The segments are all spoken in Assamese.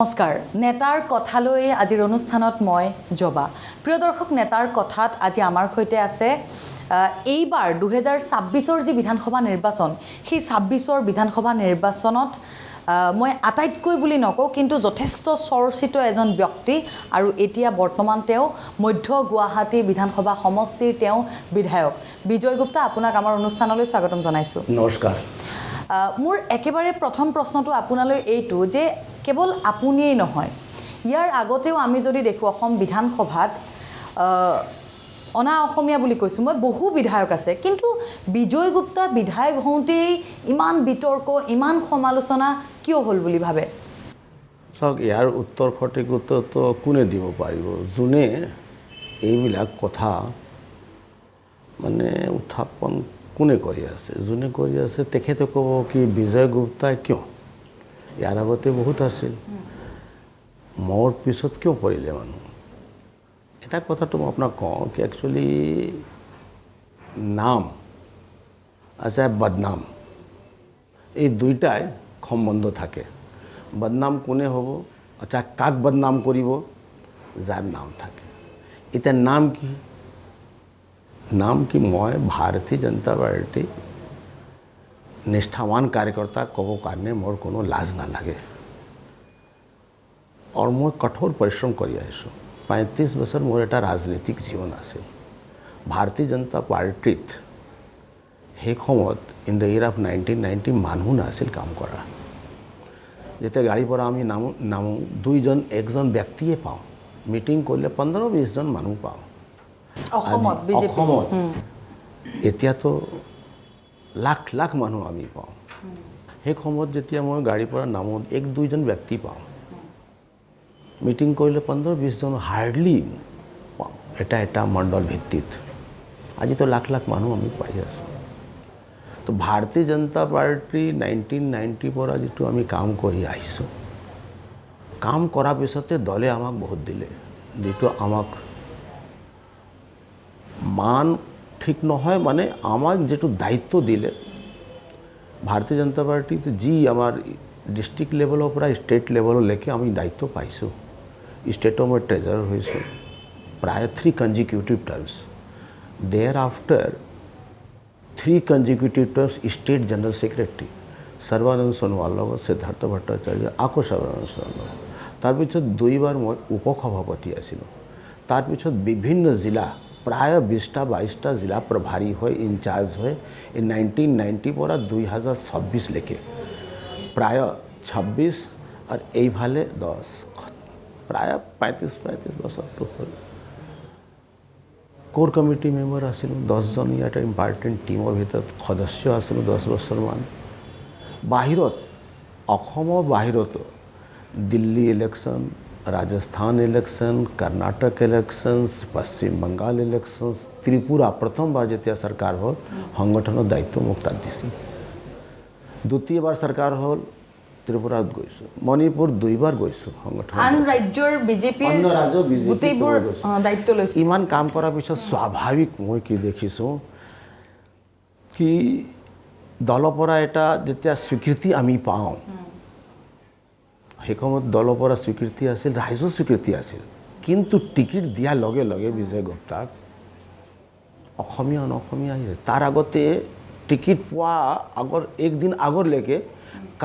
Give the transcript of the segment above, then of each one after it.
নমস্কাৰ নেতাৰ কথালৈ আজিৰ অনুষ্ঠানত মই জবা প্ৰিয় দৰ্শক নেতাৰ কথাত আজি আমাৰ সৈতে আছে এইবাৰ 2026ৰ যি বিধানসভা নিৰ্বাচন সেই 26ৰ বিধানসভা নিৰ্বাচনত মই আটাইতকৈ বুলি নকওঁ কিন্তু যথেষ্ট চৰ্চিত এজন ব্যক্তি আৰু এতিয়া বৰ্তমান তেওঁ মধ্য গুৱাহাটী বিধানসভা সমষ্টিৰ তেওঁ বিধায়ক বিজয় গুপ্তা আপোনাক আমাৰ অনুষ্ঠানলৈ স্বাগতম জনাইছো নমস্কাৰ মোৰ একেবাৰে প্ৰথম প্ৰশ্নটো আপোনালৈ এইটো যে কেৱল আপুনিয়েই নহয় ইয়াৰ আগতেও আমি যদি দেখো অসম বিধানসভাত অনা অসমীয়া বুলি কৈছো মই বহু বিধায়ক আছে কিন্তু বিজয় গুপ্তা বিধায়ক হওঁতেই ইমান বিতৰ্ক ইমান সমালোচনা কিয় হ'ল বুলি ভাবে সক ইয়াৰ উত্তৰ সঠিক উত্তৰটো কোনে দিব পাৰিব যোনে এইবিলাক কথা মানে উত্থাপন কোনে কৰি আছে যোনে কৰি আছে তেখেতে ক'ব কি বিজয় গুপ্তা কিয় ইয়াৰ আগতে বহুত আছিল মোৰ পিছত কিয় পৰিলে মানুহ এটা কথাটো মই আপোনাক কওঁ কি একচুৱেলি নাম আছে বদনাম এই দুইটাই সম্বন্ধ থাকে বদনাম কোনে হ'ব আচ্ছা কাক বদনাম কৰিব যাৰ নাম থাকে এতিয়া নাম কি মই ভাৰতীয় জনতা পাৰ্টি নিষ্ঠাৱান কাৰ্যকৰ্তা ক'ব কাৰণে মোৰ কোনো লাজ নালাগে আৰু মই কঠোৰ পৰিশ্ৰম কৰি আহিছোঁ 35 বছৰ মোৰ এটা ৰাজনৈতিক জীৱন আছিল ভাৰতীয় জনতা পাৰ্টিত সেই সময়ত ইন দ্য ইয়েৰ অফ 1990 মানুহ নাছিল কাম কৰা যেতিয়া গাড়ীৰ পৰা আমি নামো একজন ব্যক্তিয়ে পাওঁ মিটিং কৰিলে 15-20 জন মানুহ পাওঁ অসমত বিজেপি এতিয়াতো লাখ লাখ মানুহ আমি পাওঁ সেই সময়ত যেতিয়া মই গাড়ীৰ পৰা নামো 1-2 জন ব্যক্তি পাওঁ মিটিং কৰিলে 15-20 জন হাৰ্ডলি পাওঁ এটা মণ্ডল ভিত্তিত আজিতো লাখ লাখ মানুহ আমি পাই আছোঁ তো ভাৰতীয় জনতা পাৰ্টি 1990 পৰা যিটো আমি কাম কৰি আহিছোঁ কাম কৰাৰ পিছতে দলে আমাক বহুত দিলে যিটো আমাক মান ঠিক নহয় মানে আমাক যেটো দায়িত্ব দিলে ভাৰতীয় জনতা পাৰ্টিত যি আমাৰ ডিস্ট্ৰিক্ট লেভেলৰ পৰা ষ্টেট লেভেললৈকে আমি দায়িত্ব পাইছোঁ ষ্টেটৰ মই ট্ৰেজাৰাৰ হৈছোঁ প্ৰায় 3 consecutive terms thereafter 3 consecutive terms state general secretary Sarbananda সোণোৱালৰ লগত সিদ্ধাৰ্থ ভট্টাচাৰ্য আকৌ সৰ্বানন্দ সোণোৱাল তাৰপিছত 2 বাৰ মই উপসভাপতি আছিলোঁ তাৰপিছত বিভিন্ন জিলা প্ৰায় 20-22টা জিলা প্ৰভাৰী হৈ ইনচাৰ্জ হৈ 1990 পৰা 2026 লৈকে প্ৰায় 26 আৰু এইফালে 10 প্ৰায় 35 বছৰটো হ'ল কোৰ কমিটি মেম্বাৰ আছিলোঁ 10 জন এটা ইম্পৰ্টেণ্ট টিমৰ ভিতৰত সদস্য আছিলোঁ 10 বছৰমান বাহিৰত অসমৰ বাহিৰতো Delhi election Rajasthan election Karnataka elections Paschim Bangal elections Tripura प्रथमबार जेतिया सरकार हल संगठনৰ दायित्व মোক তাত দিছিল দ্বিতীয়বাৰ सरकार হল त्रिपुराত গৈছো মণিপুৰ 2 বাৰ গৈছো সংগঠন আন ৰাজ্যৰ বিজেপিৰ অন্য ৰাজ্যৰ গোটেইবোৰ দায়িত্ব লৈছে ইমান কাম কৰাৰ পিছত স্বাভাৱিক মই কি দেখিছো কি দলৰ পৰা এটা যেতিয়া স্বীকৃতি আমি পাওঁ সেই সময়ত দলৰ পৰা স্বীকৃতি আছিল ৰাইজৰ স্বীকৃতি আছিল কিন্তু টিকিট দিয়াৰ লগে লগে বিজয় গুপ্তাক অসমীয়া আহিছে তাৰ আগতে টিকিট পোৱা আগৰ একদিন আগলৈকে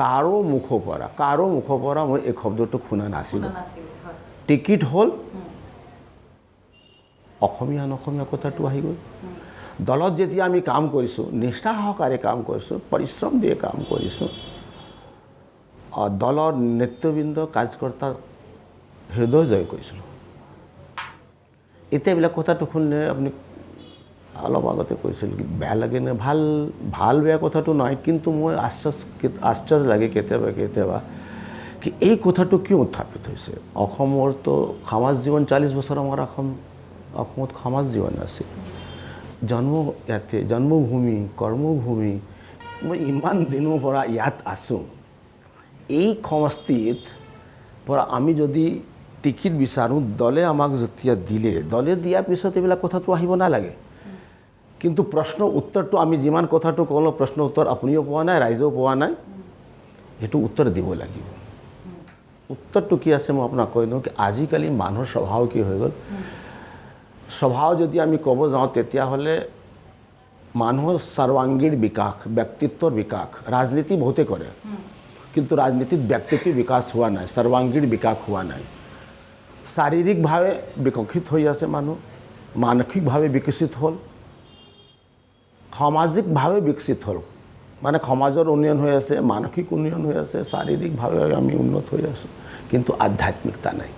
কাৰো মুখৰ পৰা মই এই শব্দটো শুনা নাছিলোঁ টিকিট হ'ল অসমীয়া কথাটো আহি গ'ল দলত যেতিয়া আমি কাম কৰিছোঁ নিষ্ঠা সহকাৰে কাম কৰিছোঁ পৰিশ্ৰম দিয়ে কাম কৰিছোঁ দলৰ নেতৃবৃন্দ কাৰ্যকৰ্তা হৃদয় জয় কৰিছিলোঁ এতিয়া এইবিলাক কথাটো শুনিলে আপুনি অলপ আগতে কৈছিল কি বেয়া লাগে নে ভাল বেয়া কথাটো নহয় কিন্তু মই আশ্চৰ্য লাগে কেতিয়াবা কি এই কথাটো কিয় উত্থাপিত হৈছে অসমৰতো সমাজ জীৱন 40 বছৰ আমাৰ অসমত সমাজ জীৱন আছিল জন্মভূমি কৰ্মভূমি মই ইমান দিনৰ পৰা ইয়াত আছোঁ এই সমষ্টিত পৰা আমি যদি টিকিট বিচাৰোঁ দলে আমাক যেতিয়া দিলে দলে দিয়াৰ পিছত এইবিলাক কথাটো আহিব নালাগে কিন্তু প্ৰশ্ন উত্তৰটো আমি যিমান কথাটো ক'লো প্ৰশ্ন উত্তৰ আপুনিও পোৱা নাই ৰাইজেও পোৱা নাই সেইটো উত্তৰ দিব লাগিব উত্তৰটো কি আছে মই আপোনাক কৈ দিওঁ কি আজিকালি মানুহৰ স্বভাৱ কি হৈ গ'ল স্বভাৱ যদি আমি ক'ব যাওঁ তেতিয়াহ'লে মানুহৰ সৰ্বাংগীণ বিকাশ ব্যক্তিত্বৰ বিকাশ ৰাজনীতি বহুতে কৰে কিন্তু ৰাজনীতিত ব্যক্তিত্ব বিকাশ হোৱা নাই সৰ্বাংগীণ বিকাশ হোৱা নাই শাৰীৰিকভাৱে বিকশিত হৈ আছে মানুহ মানসিকভাৱে বিকশিত হ'ল সামাজিকভাৱে বিকশিত হ'ল মানে সমাজৰ উন্নয়ন হৈ আছে মানসিক উন্নয়ন হৈ আছে শাৰীৰিকভাৱে আমি উন্নত হৈ আছোঁ কিন্তু আধ্যাত্মিকতা নাই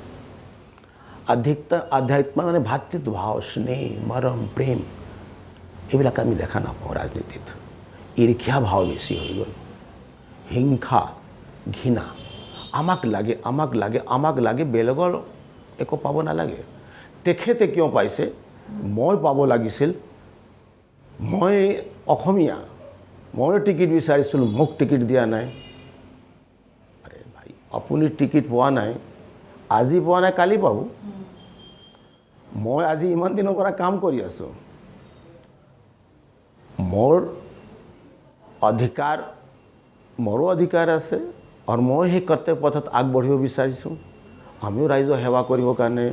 আধ্যাত্ম মানে ভাতৃত্বভাৱ স্নেহ মৰম প্ৰেম এইবিলাক আমি দেখা নাপাওঁ ৰাজনীতিত ঈৰ্ষা ভাৱ বেছি হৈ গ'ল হিংসা ঘৃণা আমাক লাগে আমাক লাগে আমাক লাগে বেলেগৰ একো পাব নালাগে তেখেতে কিয় পাইছে মই পাব লাগিছিল মই অসমীয়া মই টিকিট বিচাৰিছিলোঁ মোক টিকিট দিয়া নাই আৰে ভাই আপুনি টিকিট পোৱা নাই আজি পোৱা নাই কালি পাব মই আজি ইমান দিনৰ পৰা কাম কৰি আছোঁ মোৰ অধিকাৰ মোৰো অধিকাৰ আছে আৰু মই সেই কৰ্তব্য পথত আগবাঢ়িব বিচাৰিছোঁ আমিও ৰাইজৰ সেৱা কৰিবৰ কাৰণে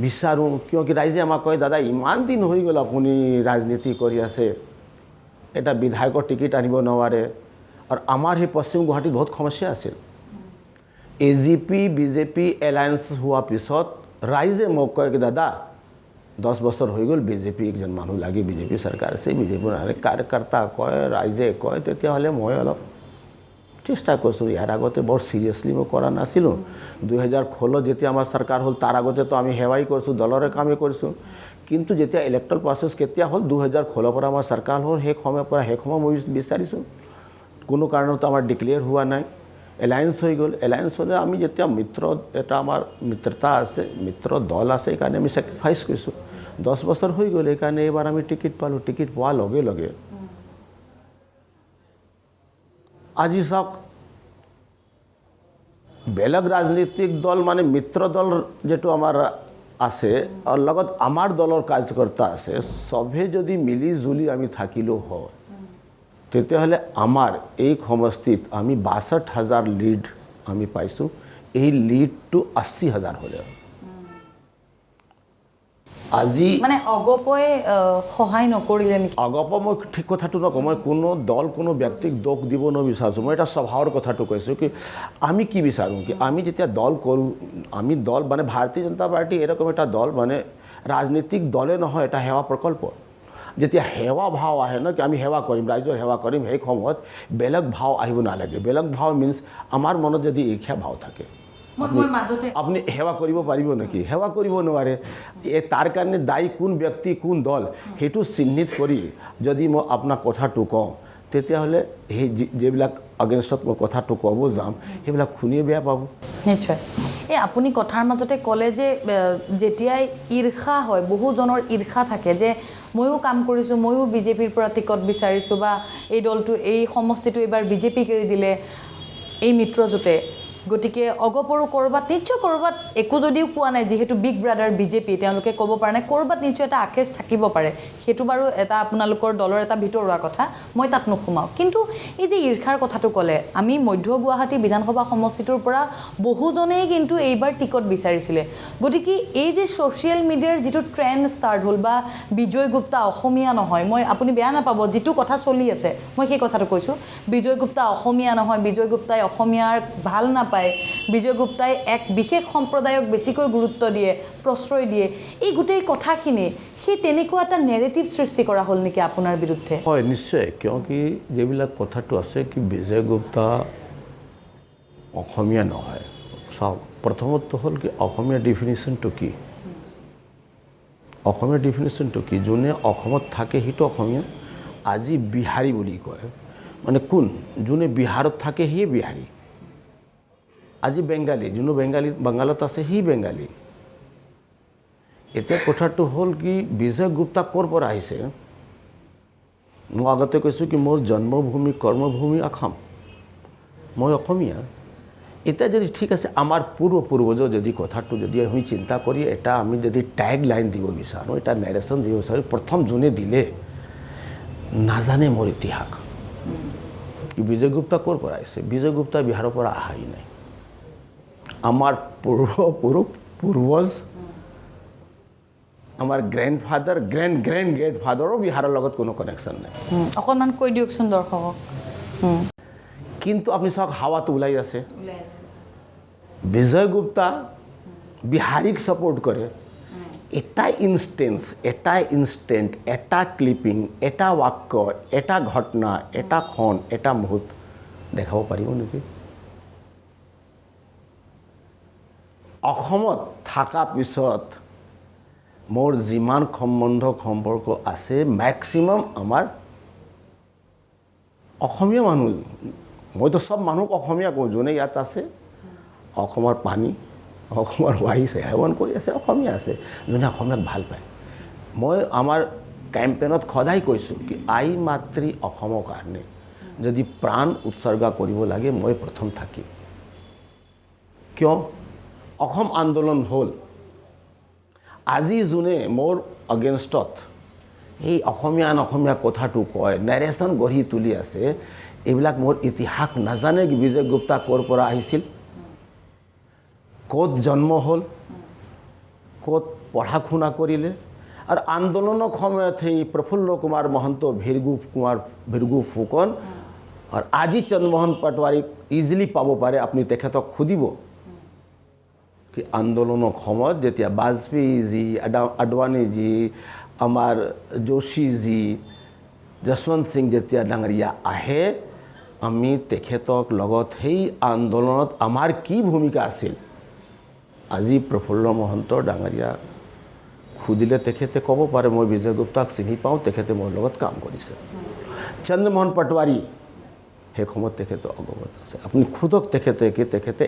বিচাৰোঁ কিয় কি ৰাইজে আমাক কয় দাদা ইমান দিন হৈ গ'ল আপুনি ৰাজনীতি কৰি আছে এটা বিধায়কৰ টিকিট আনিব নোৱাৰে আৰু আমাৰ সেই পশ্চিম গুৱাহাটীত বহুত সমস্যা আছিল AGP BJP এলায়েন্স হোৱাৰ পিছত ৰাইজে মোক কয় কি দাদা 10 বছৰ হৈ গ'ল BJP একজন মানুহ লাগে BJP চৰকাৰ আছে BJP কাৰ্যকৰ্তা কয় ৰাইজে কয় তেতিয়াহ'লে মই অলপ চেষ্টা কৰিছোঁ ইয়াৰ আগতে বৰ চিৰিয়াছলি মই কৰা নাছিলোঁ 2016 যেতিয়া আমাৰ চৰকাৰ হ'ল তাৰ আগতেতো আমি সেৱাই কৰিছোঁ দলৰে কামেই কৰিছোঁ কিন্তু যেতিয়া ইলেক্ট্ৰেল প্ৰচেছ কেতিয়া হ'ল 2016 পৰা আমাৰ চৰকাৰ হ'ল সেই সময়ৰ পৰা সেই সময় মই বিচাৰিছোঁ কোনো কাৰণতো আমাৰ ডিক্লেয়াৰ হোৱা নাই এলায়েন্স হৈ গ'ল এলায়েন্স হ'লে আমি যেতিয়া মিত্ৰ এটা আমাৰ মিত্ৰতা আছে মিত্ৰ দল আছে সেইকাৰণে আমি ছেক্ৰিফাইচ কৰিছোঁ 10 বছৰ হৈ গ'ল সেইকাৰণে এইবাৰ আমি টিকিট পালোঁ টিকিট পোৱাৰ লগে লগে আজি চাওক বেলেগ ৰাজনৈতিক দল মানে মিত্ৰ দল যেটো আমাৰ আছে আৰু লগত আমাৰ দলৰ কাৰ্যকৰ্তা আছে সবে যদি মিলি জুলি আমি থাকিলো হয় তেতিয়াহ'লে আমাৰ এই সমষ্টিত আমি ৬২,০০০ লিড আমি পাইছোঁ এই লিডটো ৮০,০০০ হ'লে আজি মানে অগপই সহায় নকৰিলে নেকি অগপ মই ঠিক কথাটো নকওঁ মই কোনো দল কোনো ব্যক্তিক দোষ দিব নিবিচাৰিছোঁ মই এটা স্বভাৱৰ কথাটো কৈছোঁ কি আমি কি বিচাৰোঁ কি আমি যেতিয়া দল কৰোঁ আমি দল মানে ভাৰতীয় জনতা পাৰ্টি এৰকম এটা দল মানে ৰাজনৈতিক দলে নহয় এটা সেৱা প্ৰকল্প যেতিয়া সেৱা ভাৱ আহে ন কি আমি সেৱা কৰিম ৰাইজৰ সেৱা কৰিম সেই সময়ত বেলেগ ভাৱ আহিব নালাগে বেলেগ ভাৱ মিনছ আমাৰ মনত যদি ঈৰ্ষা ভাৱ থাকে আপুনি সেৱা কৰিব পাৰিব নেকি সেৱা কৰিব নোৱাৰে তাৰ কাৰণে দায়ী কোন ব্যক্তি কোন দল সেইটো চিহ্নিত কৰি যদি মই আপোনাক কথাটো কওঁ তেতিয়াহ'লে সেই যিবিলাক অগেইনষ্টত মই কথাটো ক'ব যাম সেইবিলাক শুনিয়ে বেয়া পাব নিশ্চয় এই আপুনি কথাৰ মাজতে ক'লে যে যেতিয়াই ঈৰ্ষা হয় বহুজনৰ ঈৰ্ষা থাকে যে ময়ো কাম কৰিছোঁ ময়ো বিজেপিৰ পৰা টিকট বিচাৰিছোঁ বা এই দলটো এই সমষ্টিটো এবাৰ বিজেপিক এৰি দিলে এই মিত্ৰজোঁটে গতিকে অগপৰো কৰবাত নিশ্চয় কৰবাত একো যদিও পোৱা নাই যেহেতু বিগ ব্ৰাদাৰ বিজেপি তেওঁলোকে ক'ব পৰা নাই কৰবাত নিশ্চয় এটা আকেজ থাকিব পাৰে সেইটো বাৰু এটা আপোনালোকৰ দলৰ এটা ভিতৰুৱা কথা মই তাত নোসোমাওঁ কিন্তু এই যে ঈৰ্ষাৰ কথাটো ক'লে আমি মধ্য গুৱাহাটী বিধানসভা সমষ্টিটোৰ পৰা বহুজনেই কিন্তু এইবাৰ টিকট বিচাৰিছিলে গতিকে এই যে ছ'চিয়েল মিডিয়াৰ যিটো ট্ৰেণ্ড ষ্টাৰ্ট হ'ল বা বিজয় গুপ্তা অসমীয়া নহয় মই আপুনি বেয়া নাপাব যিটো কথা চলি আছে মই সেই কথাটো কৈছোঁ বিজয় গুপ্তা অসমীয়া নহয় বিজয় গুপ্তাই অসমীয়াৰ ভাল নাপায় বিজয় গুপ্তাই এক বিশেষ সম্প্ৰদায়ক বেছিকৈ গুৰুত্ব দিয়ে প্ৰশ্ৰয় দিয়ে এই গোটেই কথাখিনি সেই তেনেকুৱা এটা নেৰেটিভ সৃষ্টি কৰা হ'ল নেকি আপোনাৰ বিৰুদ্ধে হয় নিশ্চয় কিয়কি যিবিলাক কথাটো আছে কি বিজয় গুপ্তা অসমীয়া নহয় চাওক প্ৰথমত হ'ল কি অসমীয়া ডেফিনেশ্যনটো কি অসমীয়া ডেফিনেশ্যনটো কি যোনে অসমত থাকে সেইটো অসমীয়া আজি বিহাৰী বুলি কয় মানে কোন যোনে বিহাৰত থাকে সেই বিহাৰী আজি বেংগালী যোনো বাংগালত আছে সি বেংগালী এতিয়া কথাটো হ'ল কি বিজয় গুপ্তা ক'ৰ পৰা আহিছে মই আগতে কৈছোঁ কি মোৰ জন্মভূমি কৰ্মভূমি অসম মই অসমীয়া এতিয়া যদি ঠিক আছে আমাৰ পূৰ্বজৰ যদি কথাটো যদি আমি চিন্তা কৰি এটা আমি যদি ট্যাগ লাইন দিব বিচাৰোঁ এটা নেৰেশ্যন দিব বিচাৰোঁ প্ৰথম যোনে দিলে নাজানে মোৰ ইতিহাস বিজয় গুপ্তা ক'ৰ পৰা আহিছে বিজয় গুপ্তা বিহাৰৰ পৰা অহাই নাই আমাৰ পূৰ্বজ আমাৰ গ্ৰেণ্ডফাদাৰ গ্ৰেণ্ডফাদাৰো বিহাৰৰ লগত কোনো কানেকশ্যন নাই অকণমান কৈ দিয়কচোন দৰ্শকক কিন্তু আপুনি চাওক হাৱাটো ওলাই আছে বিজয় গুপ্তা বিহাৰীক ছাপোৰ্ট কৰে এটা ইনষ্টেণ্ট এটা ক্লিপিং এটা বাক্য এটা ঘটনা এটা ক্ষণ এটা মুহূৰ্ত দেখাব পাৰিব নেকি অসমত থকা পিছত মোৰ যিমান সম্পৰ্ক আছে মেক্সিমাম আমাৰ অসমীয়া মানুহ মইতো চব মানুহক অসমীয়া কওঁ যোনে ইয়াত আছে অসমৰ পানী অসমৰ বায়ু সেৱন কৰি আছে অসমীয়া আছে যোনে অসমীয়াক ভাল পায় মই আমাৰ কেম্পেইনত সদায় কৈছোঁ কি আই মাতৃ অসমৰ কাৰণে যদি প্ৰাণ উৎসৰ্গা কৰিব লাগে মই প্ৰথম থাকিম কিয় অসম আন্দোলন হ'ল আজি যোনে মোৰ এগেইনষ্টত এই অসমীয়া কথাটো কয় নেৰেশ্যন গঢ়ি তুলি আছে এইবিলাক মোৰ ইতিহাস নাজানে কি বিজয় গুপ্তা ক'ৰ পৰা আহিছিল ক'ত জন্ম হ'ল ক'ত পঢ়া শুনা কৰিলে আৰু আন্দোলনৰ সময়ত সেই প্ৰফুল্ল কুমাৰ মহন্ত ভৃগু ফুকন আৰু আজি চন্দ্ৰমোহন পাটোৱাৰীক ইজিলি পাব পাৰে আপুনি তেখেতক সুধিব কি আন্দোলনৰ সময়ত যেতিয়া বাজপেয়ীজী আডৱাণীজী আমাৰ যোশীজী যশৱন্ত সিং যেতিয়া ডাঙৰীয়া আহে আমি তেখেতক লগত সেই আন্দোলনত আমাৰ কি ভূমিকা আছিল আজি প্ৰফুল্ল মহন্ত ডাঙৰীয়া সুধিলে তেখেতে ক'ব পাৰে মই বিজয় গুপ্তাক চিনি পাওঁ তেখেতে মোৰ লগত কাম কৰিছে চন্দ্ৰমোহন পাটোৱাৰী সেই সময়ত তেখেতে অৱগত আছে আপুনি খুদক তেখেতে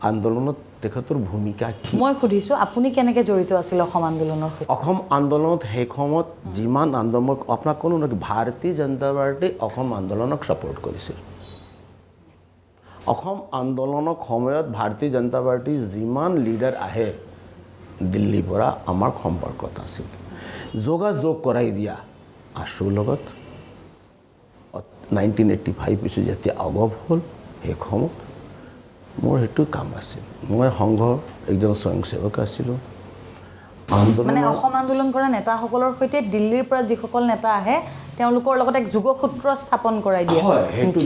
আন্দোলনত তেখেতৰ ভূমিকা কি মই সুধিছোঁ আপুনি কেনেকৈ জড়িত আছিল অসম আন্দোলনৰ সৈতে অসম আন্দোলনত সেই সময়ত যিমান আন্দোলন আপোনাক কোনো ভাৰতীয় জনতা পাৰ্টি অসম আন্দোলনক ছাপোৰ্ট কৰিছিল অসম আন্দোলনৰ সময়ত ভাৰতীয় জনতা পাৰ্টিৰ যিমান লিডাৰ আহে দিল্লীৰ পৰা আমাৰ সম্পৰ্কত আছিল যোগাযোগ কৰাই দিয়া আশুৰ লগত 1985 পিছত যেতিয়া আগব হ'ল সেই সময়ত মোৰ সেইটো কাম আছিল মই সংঘৰ একজন স্বয়ংসেৱক আছিলোঁ মানে অসম আন্দোলন কৰা নেতাসকলৰ সৈতে দিল্লীৰ পৰা যিসকল নেতা আহে তেওঁলোকৰ লগত এক যোগসূত্ৰ স্থাপন কৰাই দিয়ে হয় সেইটো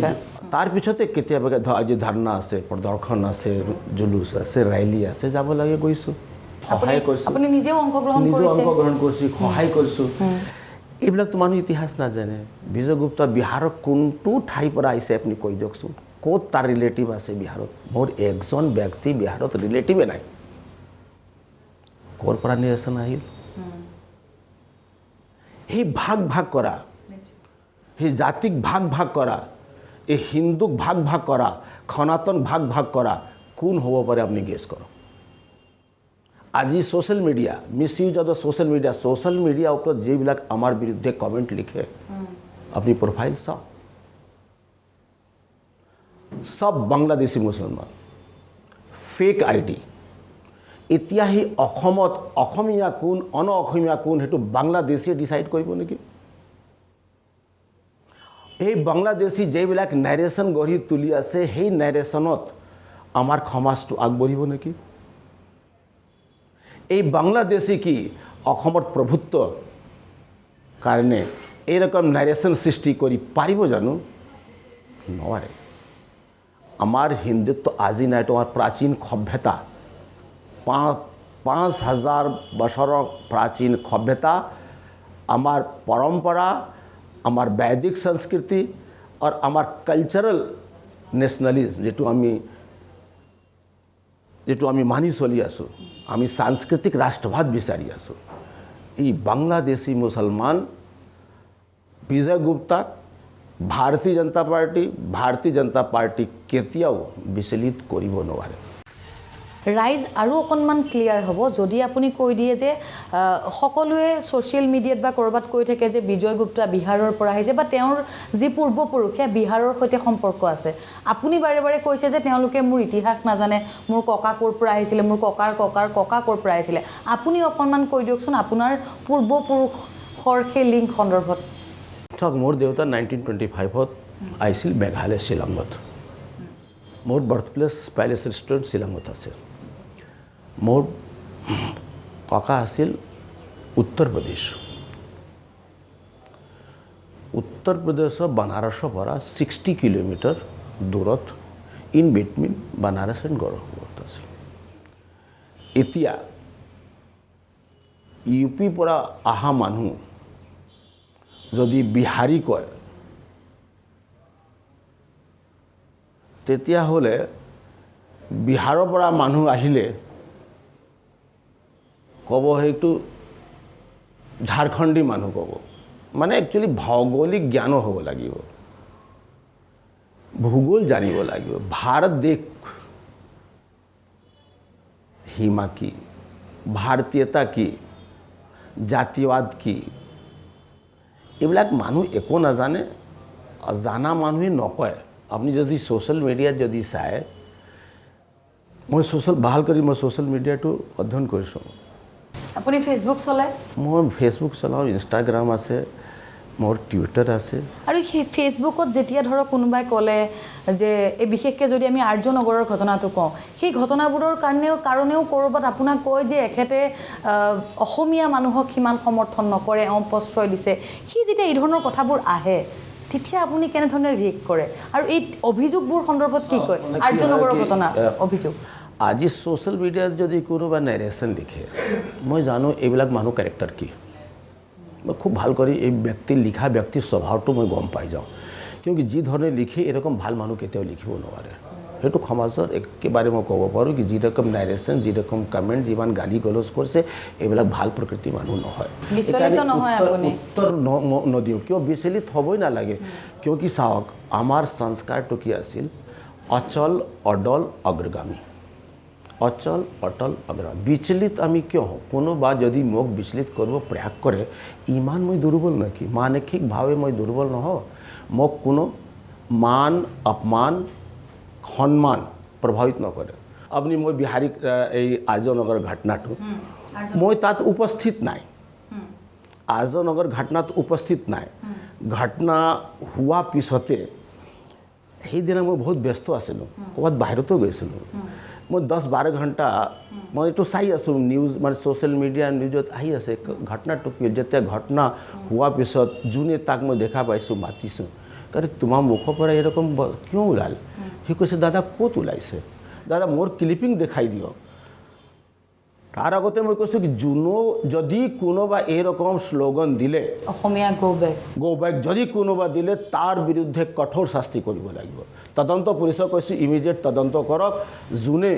তাৰ পিছতে কেতিয়াবা আজি ধাৰণা আছে প্ৰদৰ্শন আছে জুলুচ আছে ৰেলী আছে যাব লাগে গৈছোঁ সহায় কৰিছোঁ আপুনি নিজেও অংশগ্ৰহণ কৰিছোঁ সহায় কৰিছোঁ এইবিলাকতো মানুহ ইতিহাস নাজানে বিজয় গুপ্তা বিহাৰৰ কোনটো ঠাইৰ পৰা আহিছে আপুনি কৈ দিয়কচোন ক'ত তাৰ ৰিলেটিভ আছে বিহাৰত মোৰ একজন ব্যক্তি বিহাৰত ৰিলেটিভে নাই ক'ৰ পৰা নিৰ্বাচন আহিল সেই ভাগ কৰা সেই জাতিক ভাগ কৰা এই হিন্দুক ভাগ কৰা সনাতন ভাগ কৰা কোন হ'ব পাৰে আপুনি গেছ কৰক আজি social media miss use of the social মিডিয়াৰ ওপৰত যিবিলাক আমাৰ বিৰুদ্ধে কমেণ্ট লিখে আপুনি প্ৰফাইল চাওক সব বাংলাদেশী মুছলমান ফেক আইডি এতিয়া সেই অসমত অসমীয়া কোন অসমীয়া কোন সেইটো বাংলাদেশীয়ে ডিচাইড কৰিব নেকি এই বাংলাদেশী যিবিলাক নেৰেশ্যন গঢ়ি তুলি আছে সেই নেৰেশ্যনত আমাৰ সমাজটো আগবাঢ়িব নেকি এই বাংলাদেশী কি অসমত প্ৰভুত্ব কাৰণে এইৰকম নেৰেশ্যন সৃষ্টি কৰি পাৰিব জানো নোৱাৰে আমাৰ হিন্দুত্ব আজি নাই তোমাৰ প্ৰাচীন সভ্যতা 5000 বছৰৰ প্ৰাচীন সভ্যতা আমাৰ পৰম্পৰা আমাৰ বৈদিক সংস্কৃতি আৰু আমাৰ কালচাৰেল নেশ্যনেলিজম যেটো আমি মানি চলি আছোঁ আমি সাংস্কৃতিক ৰাষ্ট্ৰবাদ বিচাৰি আছোঁ এই বাংলাদেশী মুছলমান বিজয় গুপ্তাক ভাৰতীয় জনতা পাৰ্টি কেতিয়াও বিচলিত কৰিব নোৱাৰে ৰাইজ আৰু অকণমান ক্লিয়াৰ হ'ব যদি আপুনি কৈ দিয়ে যে সকলোৱে ছ'চিয়েল মিডিয়াত বা ক'ৰবাত কৈ থাকে যে বিজয় গুপ্তা বিহাৰৰ পৰা আহিছে বা তেওঁৰ যি পূৰ্বপুৰুষে বিহাৰৰ সৈতে সম্পৰ্ক আছে আপুনি বাৰে বাৰে কৈছে যে তেওঁলোকে মোৰ ইতিহাস নাজানে মোৰ ককা ক'ৰ পৰা আহিছিলে মোৰ ককাৰ ককা ক'ৰ পৰা আহিছিলে আপুনি অকণমান কৈ দিয়কচোন আপোনাৰ পূৰ্বপুৰুষৰ সেই লিংক সন্দৰ্ভত চাওক মোৰ দেউতা 1925ত আহিছিল মেঘালয় শ্বিলঙত মোৰ বাৰ্থ প্লেচ পেলেচ ৰেষ্টুৰেণ্ট শ্বিলঙত আছে মোৰ ককা আছিল উত্তৰ প্ৰদেশৰ বানাৰসৰ পৰা 60 কিলোমিটাৰ দূৰত ইন বিটুইন বানাৰস এণ্ড গৰখপুৰত আছিল এতিয়া ইউপিৰ পৰা অহা মানুহ যদি বিহাৰী কয় তেতিয়াহ'লে বিহাৰৰ পৰা মানুহ আহিলে ক'ব সেইটো ঝাৰখণ্ডী মানুহ ক'ব মানে একচুৱেলি ভৌগোলিক জ্ঞানো হ'ব লাগিব ভূগোল জানিব লাগিব ভাৰত দেশ সীমা কি ভাৰতীয়তা কি জাতীয়বাদ কি এইবিলাক মানুহ একো নাজানে জানা মানুহে নকয় আপুনি যদি ছ'চিয়েল মিডিয়াত যদি চায় মই ভাল কৰি মই ছ'চিয়েল মিডিয়াটো অধ্যয়ন কৰিছোঁ আপুনি ফেচবুক চলায় মই ফেচবুক চলাওঁ ইনষ্টাগ্ৰাম আছে মোৰ টুইটাৰ আছে আৰু সেই ফেচবুকত যেতিয়া ধৰক কোনোবাই ক'লে যে এই বিশেষকৈ যদি আমি আৰ্যনগৰৰ ঘটনাটো কওঁ সেই ঘটনাবোৰৰ কাৰণেও ক'ৰবাত আপোনাক কয় যে এখেতে অসমীয়া মানুহক সিমান সমৰ্থন নকৰে প্ৰশ্ৰয় দিছে সি যেতিয়া এই ধৰণৰ কথাবোৰ আহে তেতিয়া আপুনি কেনেধৰণে ৰিয়েক্ট কৰে আৰু এই অভিযোগবোৰ সন্দৰ্ভত কি কয় আৰ্যনগৰৰ ঘটনা অভিযোগ আজি ছ'চিয়েল মিডিয়াত যদি কোনোবা নেৰেশ্যন লিখে মই জানো এইবিলাক মানুহ কেৰেক্টাৰ কি মই খুব ভাল কৰি এই লিখা ব্যক্তিৰ স্বভাৱটো মই গম পাই যাওঁ কিয়কি যি ধৰণে লিখে এৰকম ভাল মানুহ কেতিয়াও লিখিব নোৱাৰে সেইটো সমাজৰ একেবাৰে মই ক'ব পাৰোঁ কি যিৰকম নেৰেশ্যন যিৰকম কমেণ্ট যিমান গালি গলজ কৰিছে এইবিলাক ভাল প্ৰকৃতিৰ মানুহ নহয় উত্তৰ নদিওঁ কিয় বিচলিত হ'বই নালাগে কিয়কি চাওক আমাৰ সংস্কাৰটো কি আছিল অচল অডল অগ্ৰগামী অচল অটল অগ্ৰগামী বিচলিত আমি কিয় হওঁ কোনোবা যদি মোক বিচলিত কৰিব প্ৰয়াস কৰে ইমান মই দুৰ্বল নেকি মানসিকভাৱে মই দুৰ্বল নহওঁ মোক কোনো মান অপমান সন্মান প্ৰভাৱিত নকৰে আপুনি মই বিহাৰীক এই আৰ্যনগৰ ঘটনাটো মই তাত উপস্থিত নাই আৰ্যনগৰ ঘটনাত উপস্থিত নাই ঘটনা হোৱা পিছতে সেইদিনা মই বহুত ব্যস্ত আছিলোঁ ক'ৰবাত বাহিৰতো গৈছিলোঁ মই 10-12 ঘণ্টা মই এইটো চাই আছোঁ নিউজ মানে ছ'চিয়েল মিডিয়া নিউজত আহি আছে ঘটনাটো কি যেতিয়া ঘটনা হোৱাৰ পিছত যোনে তাক মই দেখা পাইছোঁ মাতিছোঁ কাৰণ তোমাৰ মুখৰ পৰা এৰকম কিয় ওলাল সি কৈছে দাদা ক'ত ওলাইছে দাদা মোৰ ক্লিপিং দেখাই দিয়ক তাৰ আগতে মই কৈছোঁ কি যদি কোনোবা এৰকম শ্লোগান দিলে অসমীয়া গো বেক যদি কোনোবা দিলে তাৰ বিৰুদ্ধে কঠোৰ শাস্তি কৰিব লাগিব তদন্ত পুলিচক কৈছোঁ ইমিডিয়েট তদন্ত কৰক যোনে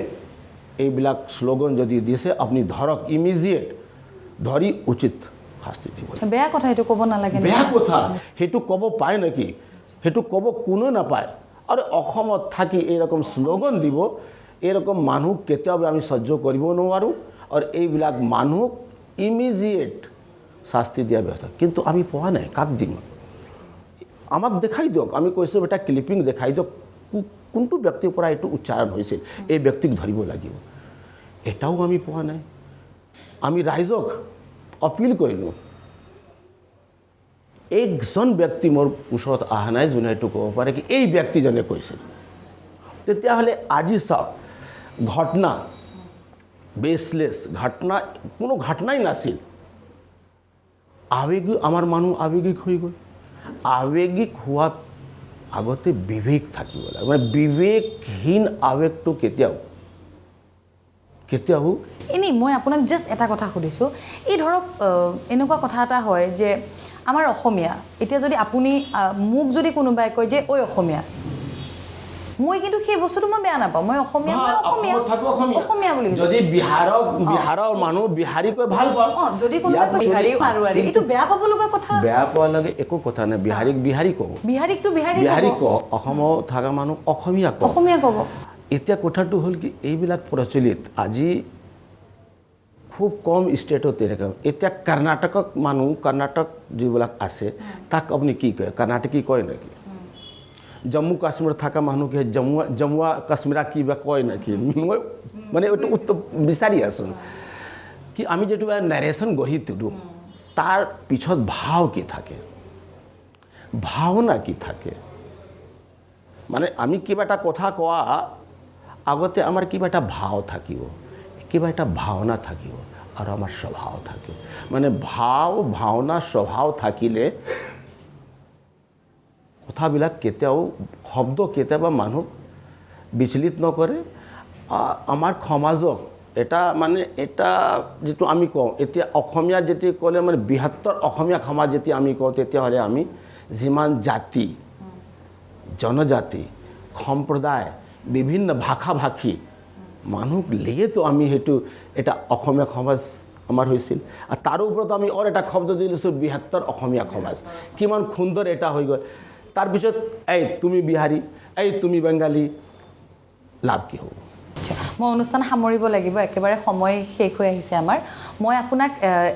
এইবিলাক শ্লোগান যদি দিছে আপুনি ধৰক ইমিডিয়েট ধৰি উচিত শাস্তি দিব বেয়া কথা এইটো ক'ব নালাগে বেয়া কথা সেইটো ক'ব পায় নেকি সেইটো ক'ব কোনো নাপায় আৰু অসমত থাকি এইৰকম শ্লোগান দিব এৰকম মানুহ কেতিয়াও আমি সহ্য কৰিব নোৱাৰোঁ আৰু এইবিলাক মানুহক ইমিডিয়েট শাস্তি দিয়া ব্যৱস্থা কিন্তু আমি পোৱা নাই কাক দিম আমাক দেখাই দিয়ক আমি কৈছোঁ এটা ক্লিপিং দেখাই দিয়ক কোনটো ব্যক্তিৰ পৰা এইটো উচ্চাৰণ হৈছিল এই ব্যক্তিক ধৰিব লাগিব এটাও আমি পোৱা নাই আমি ৰাইজক অপিল কৰিলোঁ একজন ব্যক্তি মোৰ ওচৰত অহা নাই যোনে এইটো ক'ব পাৰে কি এই ব্যক্তিজনে কৈছিল তেতিয়াহ'লে আজি চাওক ঘটনা বেছলেছ ঘটনা কোনো ঘটনাই নাছিল আৱেগিক আমাৰ মানুহ আৱেগিক হৈ গ'ল আৱেগিক হোৱা আগতে বিবেক থাকিব লাগে মানে বিবেকহীন আৱেগটো কেতিয়াও এনেই মই আপোনাক জাষ্ট এটা কথা সুধিছোঁ এই ধৰক এনেকুৱা কথা এটা হয় যে আমাৰ অসমীয়া এতিয়া যদি আপুনি মোক যদি কোনোবাই কয় যে ঐ অসমীয়া মই কিন্তু সেই বস্তুটো মই বেয়া নাপাওঁ মই অসমীয়া বুলি যদি বিহাৰৰ মানুহ বিহাৰী কৈ ভাল পাওঁ যদি কোনোবাই বিহাৰী মাৰোৱাৰী এইটো বেয়া পাব লগা কথা বেয়া পোৱা লাগে একো কথা নাই বিহাৰী ক'ব বিহাৰীকটো বিহাৰী কওঁ অসমত থকা মানুহ অসমীয়া ক'ব এতিয়া কথাটো হ'ল কি এইবিলাক প্ৰচলিত আজি খুব কম ষ্টেটত তেনেকৈ এতিয়া কৰ্ণাটকক মানুহ কৰ্ণাটক যিবিলাক আছে তাক আপুনি কি কয় কৰ্ণাটকী কয় নেকি জম্মু কাশ্মীৰত থকা মানুহকে জম্মু কাশ্মীৰা কিবা কয় নেকি মই মানে এইটো উত্তৰ বিচাৰি আছোঁ কি আমি যিটো নেৰেশ্যন গঢ়ি তোলোঁ তাৰ পিছত ভাৱ কি থাকে ভাৱনা কি থাকে মানে আমি কিবা এটা কথা কোৱা আগতে আমাৰ কিবা এটা ভাৱ থাকিব, কিবা এটা ভাৱনা থাকিব আৰু আমাৰ স্বভাৱ থাকিব। মানে ভাৱনা স্বভাৱ থাকিলে কথাবিলাক কেতিয়াও শব্দ কেতিয়াবা মানুহক বিচলিত নকৰে। আমাৰ সমাজক এটা যিটো আমি কওঁ এতিয়া অসমীয়া যেতিয়া ক'লে মানে বৃহত্তৰ অসমীয়া সমাজ যেতিয়া আমি কওঁ তেতিয়াহ'লে আমি যিমান জাতি জনজাতি সম্প্ৰদায় বিভিন্ন ভাষা ভাষী মানুহক লৈয়েতো আমি সেইটো এটা অসমীয়া সমাজ আমাৰ হৈছিল। আৰু তাৰ ওপৰত আমি এটা শব্দ দি লৈছোঁ বৃহত্তৰ অসমীয়া সমাজ। কিমান সুন্দৰ এটা হৈ গ'ল। তাৰপিছত এই তুমি বিহাৰী, এই তুমি বেংগালী, লাভ কি হ'ব? মই অনুষ্ঠান সামৰিব লাগিব, একেবাৰে সময় শেষ হৈ আহিছে আমাৰ। মই আপোনাক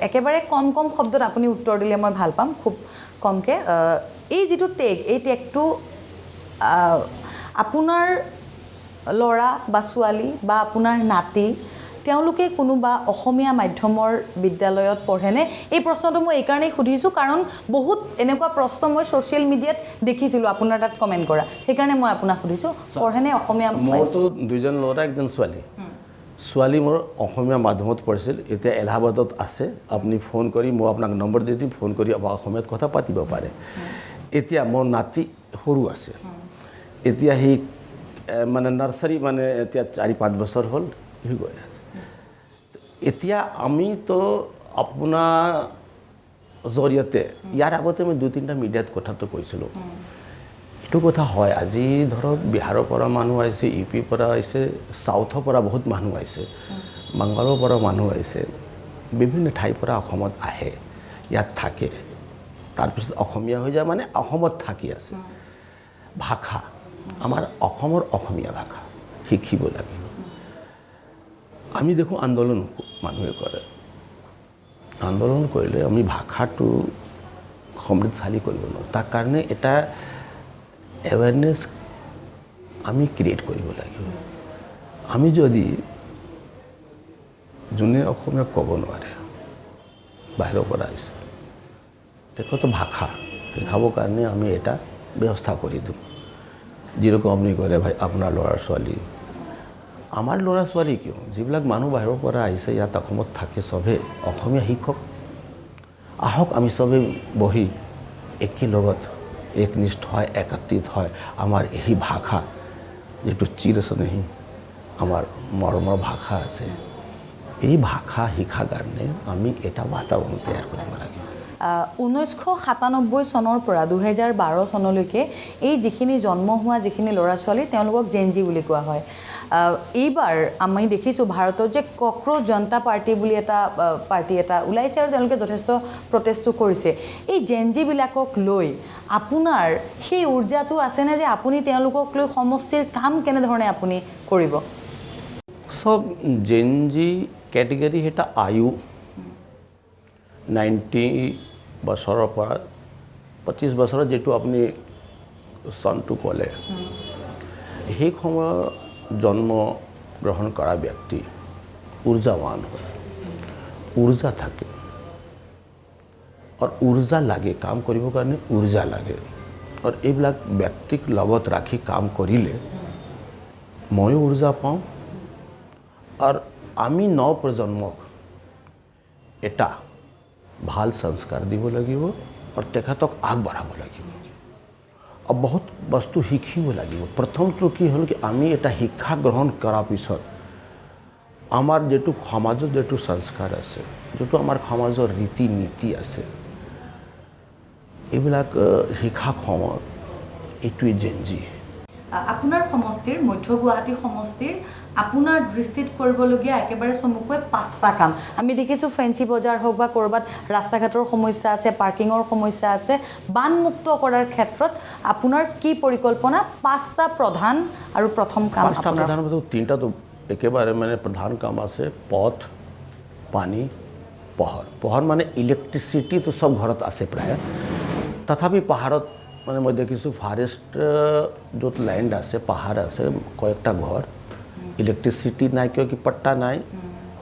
একেবাৰে কম শব্দত আপুনি উত্তৰ দিলে মই ভাল পাম, খুব কমকৈ। এই যিটো এই টেগটো আপোনাৰ ল'ৰা বা ছোৱালী বা আপোনাৰ নাতি তেওঁলোকে কোনোবা অসমীয়া মাধ্যমৰ বিদ্যালয়ত পঢ়েনে? এই প্ৰশ্নটো মই এইকাৰণেই সুধিছোঁ কাৰণ বহুত এনেকুৱা প্ৰশ্ন মই ছ'চিয়েল মিডিয়াত দেখিছিলোঁ আপোনাৰ তাত কমেণ্ট কৰা, সেইকাৰণে মই আপোনাক সুধিছোঁ পঢ়েনে অসমীয়া? মোৰতো দুজন ল'ৰা একজন ছোৱালী। ছোৱালী মোৰ অসমীয়া মাধ্যমত পঢ়িছিল, এতিয়া এলাহাবাদত আছে। আপুনি ফোন কৰি মই আপোনাক নম্বৰ দি দিম, ফোন কৰি অসমীয়াত কথা পাতিব পাৰে। এতিয়া মোৰ নাতি সৰু আছে, এতিয়া সি মানে নাৰ্চাৰী মানে এতিয়া 4-5 বছৰ হ'ল সি গৈ আছে। এতিয়া আমিতো আপোনাৰ জৰিয়তে ইয়াৰ আগতে মই 2-3টা মিডিয়াত কথাটো কৈছিলোঁ। এইটো কথা হয়, আজি ধৰক বিহাৰৰ পৰা মানুহ আহিছে, ইউপিৰ পৰা আহিছে, চাউথৰ পৰা বহুত মানুহ আহিছে, বাংগালোৰৰ পৰা মানুহ আহিছে, বিভিন্ন ঠাইৰ পৰা অসমত আহে, ইয়াত থাকে, তাৰপিছত অসমীয়া হৈ যায়, মানে অসমত থাকি আছে। ভাষা আমাৰ অসমৰ অসমীয়া ভাষা শিকিব লাগিব। আমি দেখোঁ আন্দোলন মানুহে কৰে, আন্দোলন কৰিলে আমি ভাষাটো সমৃদ্ধশালী কৰিব নোৱাৰোঁ। তাৰ কাৰণে এটা এৱেৰনেছ আমি ক্ৰিয়েট কৰিব লাগিব। আমি যদি যোনে অসমীয়া ক'ব নোৱাৰে, বাহিৰৰ পৰা আহিছে, তেখেতৰ ভাষা শিকাবৰ কাৰণে আমি এটা ব্যৱস্থা কৰি দিওঁ। যেনেকৈ আপুনি ক'লে ভাই আপোনাৰ ল'ৰা ছোৱালী, আমাৰ ল'ৰা ছোৱালী কিয়, যিবিলাক মানুহ বাহিৰৰ পৰা আহিছে ইয়াত অসমত থাকে, চবেই অসমীয়া শিকক। আহক আমি চবেই বহি একেলগত একনিষ্ঠ হয়, একত্ৰিত হয়। আমাৰ এই ভাষা যিটো চিৰস্নেহী আমাৰ মৰমৰ ভাষা আছে, এই ভাষা শিকাৰ কাৰণে আমি এটা বাতাবৰণ তৈয়াৰ কৰিব লাগিব। 1997 চনৰ পৰা 2012 চনলৈকে এই যিখিনি জন্ম হোৱা যিখিনি ল'ৰা ছোৱালী তেওঁলোকক জেনজি বুলি কোৱা হয়। এইবাৰ আমি দেখিছোঁ ভাৰতত যে কক্ৰোচ জনতা পাৰ্টি বুলি এটা পাৰ্টি এটা ওলাইছে আৰু তেওঁলোকে যথেষ্ট প্ৰটেষ্টো কৰিছে। এই জেনজিবিলাকক লৈ আপোনাৰ সেই উৰ্জাটো আছেনে যে আপুনি তেওঁলোকক লৈ সমষ্টিৰ কাম কেনেধৰণে আপুনি কৰিব? সব জেনজি কেটেগৰী এটা আয়ু 90 বছৰৰ পৰা 25 বছৰত যিটো আপুনি চনটো ক'লে, সেই সময়ত জন্ম গ্ৰহণ কৰা ব্যক্তি ঊৰ্জাৱান হয়, ঊৰ্জা থাকে আৰু ঊৰ্জা লাগে, কাম কৰিবৰ কাৰণে ঊৰ্জা লাগে। আৰু এইবিলাক ব্যক্তিক লগত ৰাখি কাম কৰিলে ময়ো ঊৰ্জা পাওঁ আৰু আমি নৱপ্ৰজন্মক এটা ভাল সংস্কাৰ দিব লাগিব আৰু তেখেতক আগবঢ়াব লাগিব আৰু বহুত বস্তু শিকিব লাগিব। প্ৰথমটো কি হ'ল কি আমি এটা শিক্ষা গ্ৰহণ কৰাৰ পিছত আমাৰ যিটো সমাজত যিটো সংস্কাৰ আছে, যিটো আমাৰ সমাজৰ ৰীতি নীতি আছে, এইবিলাক শিক্ষা সময়ত এইটোৱে জেনজি। আপোনাৰ সমষ্টিৰ মধ্য গুৱাহাটী সমষ্টিৰ আপোনাৰ দৃষ্টিত কৰিবলগীয়া একেবাৰে চমুকৈ 5টা কাম আমি দেখিছোঁ। ফেঞ্চি বজাৰ হওক বা ক'ৰবাত ৰাস্তা ঘাটৰ সমস্যা আছে, পাৰ্কিঙৰ সমস্যা আছে, বানমুক্ত কৰাৰ ক্ষেত্ৰত আপোনাৰ কি পৰিকল্পনা? 5টা প্ৰধান আৰু প্ৰথম কাম। 5টা প্ৰধান, 3টাটো একেবাৰে মানে প্ৰধান কাম আছে। পথ, পানী, পোহৰ মানে ইলেক্ট্ৰিচিটিটো চব ঘৰত আছে প্ৰায়। তথাপি পাহাৰত মানে মই দেখিছোঁ ফৰেষ্ট য'ত লেণ্ড আছে, পাহাৰ আছে, কয়েকটা ঘৰ ইলেক্ট্ৰিচিটি নাই, কিয় কি পট্টা নাই,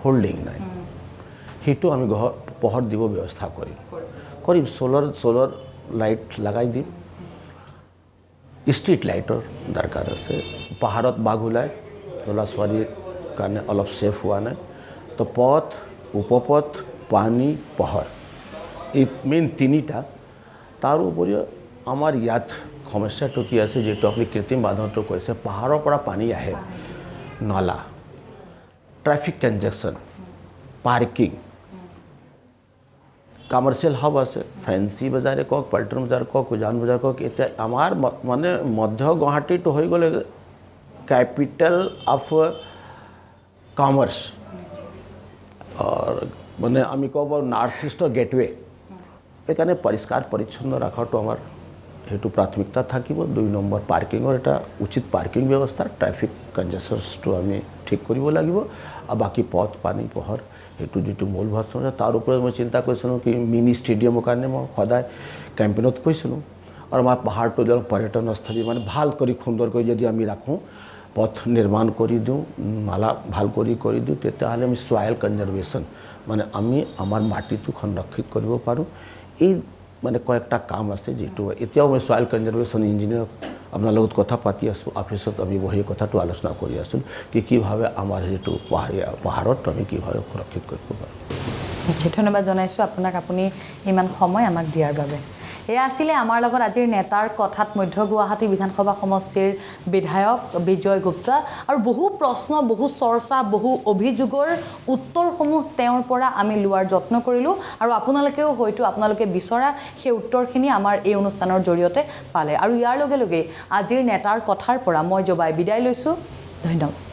হোল্ডিং নাই। সেইটো আমি পোহৰ দিব ব্যৱস্থা কৰিম। চ'লাৰ লাইট লগাই দিম। ষ্ট্ৰীট লাইটৰ দৰকাৰ আছে পাহাৰত বাঘ ওলায় ল'ৰা ছোৱালীৰ কাৰণে অলপ ছেফ হোৱা নাই তো পথ উপপথ পানী পোহৰ এই মেইন তিনিটা তাৰ উপৰিও আমাৰ ইয়াত সমস্যাটো কি আছে যিটো আপুনি কৃত্ৰিম বান্ধনটো কৈছে পাহাৰৰ পৰা পানী আহে নলা ট্ৰাফিক কনজেকশ্যন পাৰ্কিং কমাৰ্চিয়েল হাব আছে ফেন্সি বজাৰে কওক পল্টন বজাৰ কওক উজান বজাৰ কওক এতিয়া আমাৰ মানে মধ্য গুৱাহাটীটো হৈ গ'লে কেপিটেল অফ কমাৰ্চ মানে আমি ক'ব নৰ্থ ইষ্টৰ গেটৱে সেইকাৰণে পৰিষ্কাৰ পৰিচ্ছন্ন ৰখাটো আমাৰ সেইটো প্ৰাথমিকতা থাকিব 2 নম্বৰ পাৰ্কিঙৰ এটা উচিত পাৰ্কিং ব্যৱস্থা ট্ৰাফিক কনজেকশ্যনটো আমি ঠিক কৰিব লাগিব আৰু বাকী পথ পানী পোহৰ সেইটো যিটো মূল ভাষণ তাৰ ওপৰত মই চিন্তা কৰিছিলোঁ কি মিনি ষ্টেডিয়ামৰ কাৰণে মই সদায় কেম্পেইনত কৈছিলোঁ আৰু আমাৰ পাহাৰটো পৰ্যটনস্থলী মানে ভাল কৰি সুন্দৰ কৰি যদি আমি ৰাখোঁ পথ নিৰ্মাণ কৰি দিওঁ নালা ভাল কৰি দিওঁ তেতিয়াহ'লে আমি সয়েল কনজাৰ্ভেশ্যন মানে আমি আমাৰ মাটিটো সংৰক্ষিত কৰিব পাৰোঁ এই মানে কয়েকটা কাম আছে যেটো এতিয়াও মই সয়েল কনজাৰ্ভেশ্যন ইঞ্জিনিয়াৰ আপোনাৰ লগত কথা পাতি আছোঁ অফিচত আমি বহি কথাটো আলোচনা কৰি আছোঁ কি কিভাৱে আমাৰ যেটো পাহাৰত আমি কিভাৱে সুৰক্ষিত কৰিব পাৰোঁ নিশ্চয় ধন্যবাদ জনাইছোঁ আপোনাক আপুনি ইমান সময় আমাক দিয়াৰ বাবে এয়া আছিলে আমাৰ লগত আজিৰ নেতাৰ কথাত মধ্য গুৱাহাটী বিধানসভা সমষ্টিৰ বিধায়ক বিজয় গুপ্তা আৰু বহু প্ৰশ্ন বহু চৰ্চা বহু অভিযোগৰ উত্তৰসমূহ তেওঁৰ পৰা আমি লোৱাৰ যত্ন কৰিলোঁ আৰু আপোনালোকেও হয়তো আপোনালোকে বিচৰা সেই উত্তৰখিনি আমাৰ এই অনুষ্ঠানৰ জৰিয়তে পালে আৰু ইয়াৰ লগে লগে আজিৰ নেতাৰ কথাৰ পৰা মই জবাই বিদায় লৈছোঁ ধন্যবাদ